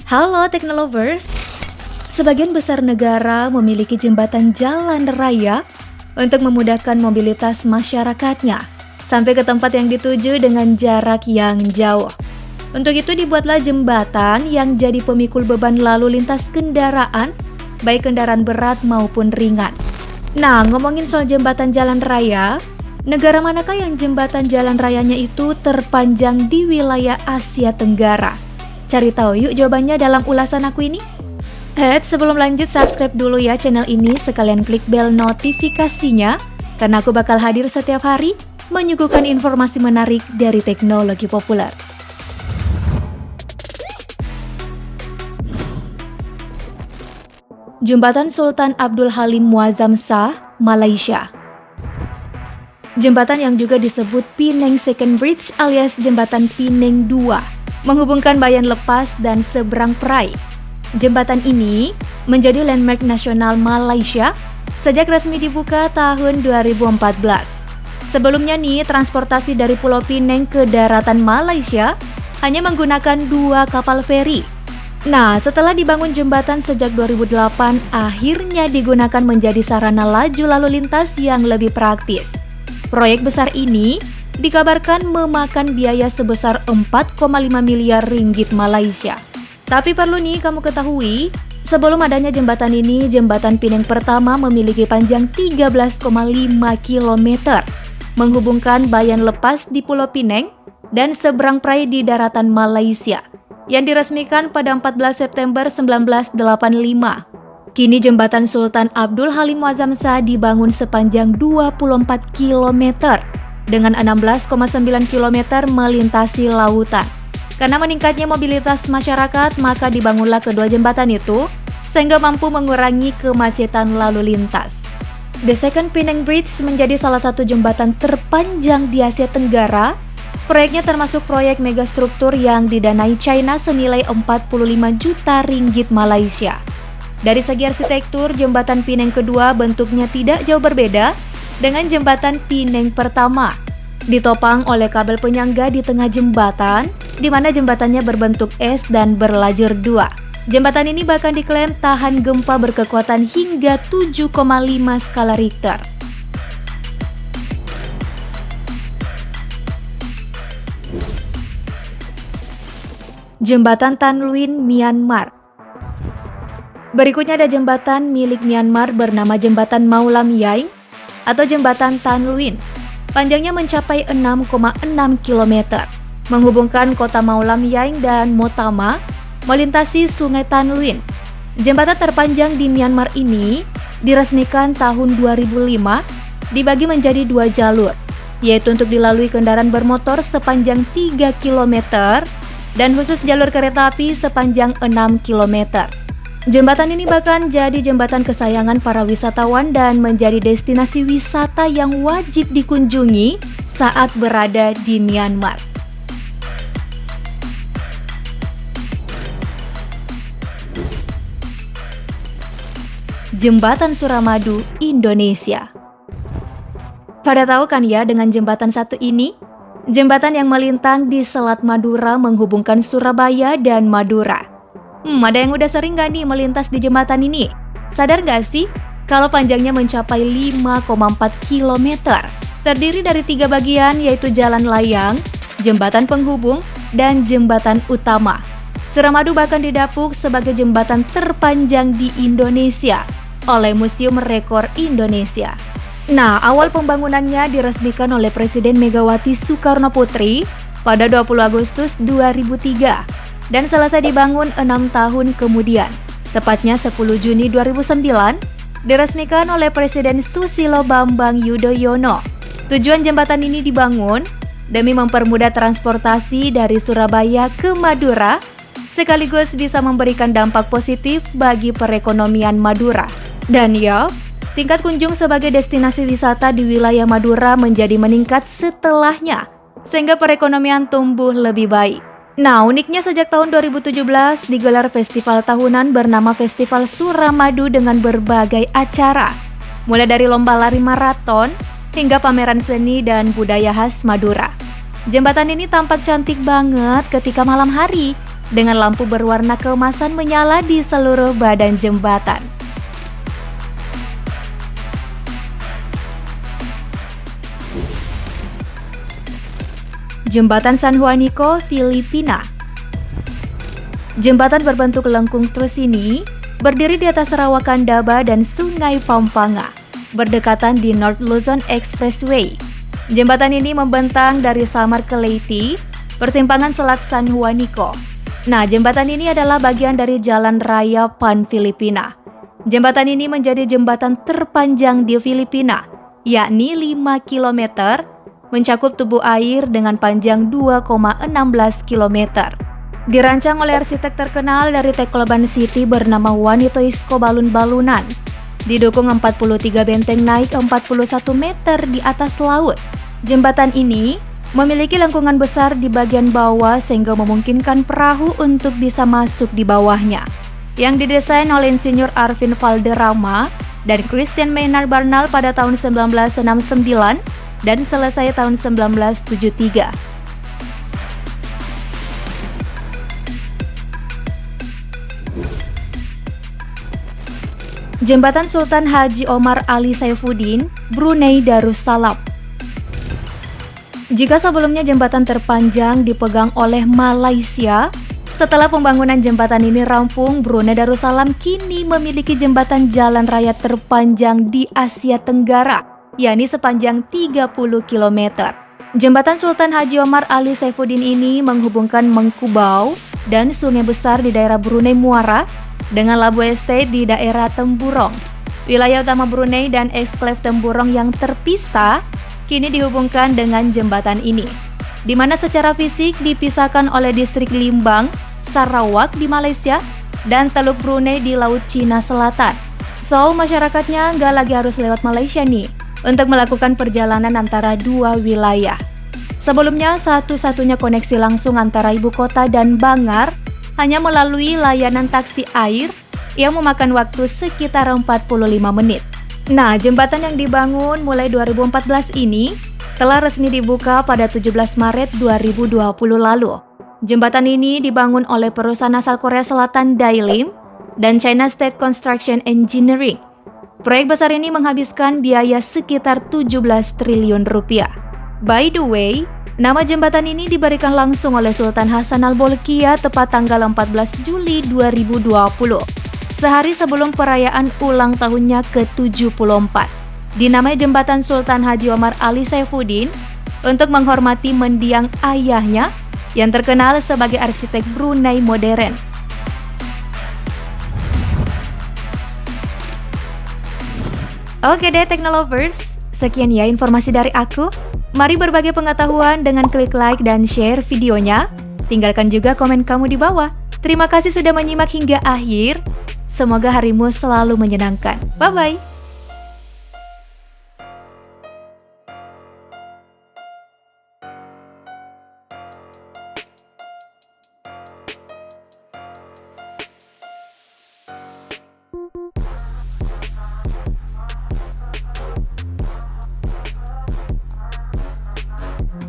Halo Teknolovers, sebagian besar negara memiliki jembatan jalan raya untuk memudahkan mobilitas masyarakatnya sampai ke tempat yang dituju dengan jarak yang jauh. Untuk itu dibuatlah jembatan yang jadi pemikul beban lalu lintas kendaraan, baik kendaraan berat maupun ringan. Nah, ngomongin soal jembatan jalan raya, negara manakah yang jembatan jalan rayanya itu terpanjang di wilayah Asia Tenggara? Cari tahu yuk jawabannya dalam ulasan aku ini. Sebelum lanjut, subscribe dulu ya channel ini, sekalian klik bel notifikasinya, karena aku bakal hadir setiap hari menyuguhkan informasi menarik dari teknologi populer. Jembatan Sultan Abdul Halim Muazzam Shah, Malaysia. Jembatan yang juga disebut Penang Second Bridge alias Jembatan Penang 2 menghubungkan Bayan Lepas dan Seberang Perai. Jembatan ini menjadi landmark nasional Malaysia sejak resmi dibuka tahun 2014. Sebelumnya nih, transportasi dari Pulau Pinang ke daratan Malaysia hanya menggunakan 2 kapal feri. Nah, setelah dibangun jembatan sejak 2008, akhirnya digunakan menjadi sarana laju lalu lintas yang lebih praktis. Proyek besar ini dikabarkan memakan biaya sebesar 4,5 miliar ringgit Malaysia. Tapi perlu nih kamu ketahui, sebelum adanya jembatan ini, jembatan Penang pertama memiliki panjang 13,5 km, menghubungkan Bayan Lepas di Pulau Pinang dan Seberang Perai di daratan Malaysia, yang diresmikan pada 14 September 1985. Kini jembatan Sultan Abdul Halim Muazzam Shah dibangun sepanjang 24 km dengan 16,9 km melintasi lautan. Karena meningkatnya mobilitas masyarakat, maka dibangunlah kedua jembatan itu sehingga mampu mengurangi kemacetan lalu lintas. The Second Penang Bridge menjadi salah satu jembatan terpanjang di Asia Tenggara. Proyeknya termasuk proyek megastruktur yang didanai China senilai 45 juta ringgit Malaysia. Dari segi arsitektur, jembatan Penang kedua bentuknya tidak jauh berbeda dengan jembatan Penang pertama. Ditopang oleh kabel penyangga di tengah jembatan, di mana jembatannya berbentuk S dan berlajur 2. Jembatan ini bahkan diklaim tahan gempa berkekuatan hingga 7,5 skala Richter. Jembatan Tan Luin, Myanmar. Berikutnya ada jembatan milik Myanmar bernama Jembatan Maulam Yaing atau Jembatan Tan Luin. Panjangnya mencapai 6,6 km, menghubungkan kota Maulam Yaing dan Motama, melintasi Sungai Tan Luin. Jembatan terpanjang di Myanmar ini diresmikan tahun 2005, dibagi menjadi 2 jalur, yaitu untuk dilalui kendaraan bermotor sepanjang 3 km dan khusus jalur kereta api sepanjang 6 km. Jembatan ini bahkan jadi jembatan kesayangan para wisatawan dan menjadi destinasi wisata yang wajib dikunjungi saat berada di Myanmar. Jembatan Suramadu, Indonesia. Pada tahu kan ya dengan jembatan satu ini? Jembatan yang melintang di Selat Madura menghubungkan Surabaya dan Madura. Ada yang udah sering gak nih melintas di jembatan ini? Sadar gak sih kalau panjangnya mencapai 5,4 km? Terdiri dari 3 bagian, yaitu jalan layang, jembatan penghubung, dan jembatan utama. Suramadu bahkan didapuk sebagai jembatan terpanjang di Indonesia oleh Museum Rekor Indonesia. Nah, awal pembangunannya diresmikan oleh Presiden Megawati Soekarno Putri pada 20 Agustus 2003 dan selesai dibangun 6 tahun kemudian. Tepatnya 10 Juni 2009, diresmikan oleh Presiden Susilo Bambang Yudhoyono. Tujuan jembatan ini dibangun demi mempermudah transportasi dari Surabaya ke Madura, sekaligus bisa memberikan dampak positif bagi perekonomian Madura. Dan ya, tingkat kunjung sebagai destinasi wisata di wilayah Madura menjadi meningkat setelahnya, sehingga perekonomian tumbuh lebih baik. Nah, uniknya sejak tahun 2017 digelar festival tahunan bernama Festival Suramadu dengan berbagai acara, mulai dari lomba lari maraton hingga pameran seni dan budaya khas Madura. Jembatan ini tampak cantik banget ketika malam hari dengan lampu berwarna keemasan menyala di seluruh badan jembatan. Jembatan San Juanico, Filipina. Jembatan berbentuk lengkung trus ini berdiri di atas rawakan Daba dan Sungai Pampanga, berdekatan di North Luzon Expressway. Jembatan ini membentang dari Samar ke Leyte, persimpangan Selat San Juanico. Nah, jembatan ini adalah bagian dari Jalan Raya Pan-Filipina. Jembatan ini menjadi jembatan terpanjang di Filipina, yakni 5 km, mencakup tubuh air dengan panjang 2,16 km. Dirancang oleh arsitek terkenal dari Tacloban City bernama Juanito Isco Balun-Balunan. Didukung 43 benteng naik 41 meter di atas laut. Jembatan ini memiliki lengkungan besar di bagian bawah sehingga memungkinkan perahu untuk bisa masuk di bawahnya. Yang didesain oleh Insinyur Arvin Valderrama dan Christian Maynard Barnall pada tahun 1969 dan selesai tahun 1973. Jembatan Sultan Haji Omar Ali Saifuddin, Brunei Darussalam. Jika sebelumnya jembatan terpanjang dipegang oleh Malaysia, setelah pembangunan jembatan ini rampung, Brunei Darussalam kini memiliki jembatan jalan raya terpanjang di Asia Tenggara, yakni sepanjang 30 km. Jembatan Sultan Haji Omar Ali Saifuddin ini menghubungkan Mengkubau dan Sungai Besar di daerah Brunei Muara dengan Labu Estate di daerah Temburong. Wilayah utama Brunei dan eksklave Temburong yang terpisah kini dihubungkan dengan jembatan ini, di mana secara fisik dipisahkan oleh distrik Limbang, Sarawak di Malaysia, dan Teluk Brunei di Laut Cina Selatan. So, masyarakatnya nggak lagi harus lewat Malaysia nih untuk melakukan perjalanan antara dua wilayah. Sebelumnya, satu-satunya koneksi langsung antara ibu kota dan Bangar hanya melalui layanan taksi air yang memakan waktu sekitar 45 menit. Nah, jembatan yang dibangun mulai 2014 ini telah resmi dibuka pada 17 Maret 2020 lalu. Jembatan ini dibangun oleh perusahaan asal Korea Selatan Dailim dan China State Construction Engineering. Proyek besar ini menghabiskan biaya sekitar 17 triliun rupiah. By the way, nama jembatan ini diberikan langsung oleh Sultan Hasan Al-Bolkiah tepat tanggal 14 Juli 2020. Sehari sebelum perayaan ulang tahunnya ke-74. Dinamai Jembatan Sultan Haji Omar Ali Saifuddin untuk menghormati mendiang ayahnya yang terkenal sebagai arsitek Brunei modern. Oke deh Teknolovers, sekian ya informasi dari aku. Mari berbagi pengetahuan dengan klik like dan share videonya. Tinggalkan juga komen kamu di bawah. Terima kasih sudah menyimak hingga akhir. Semoga harimu selalu menyenangkan. Bye-bye.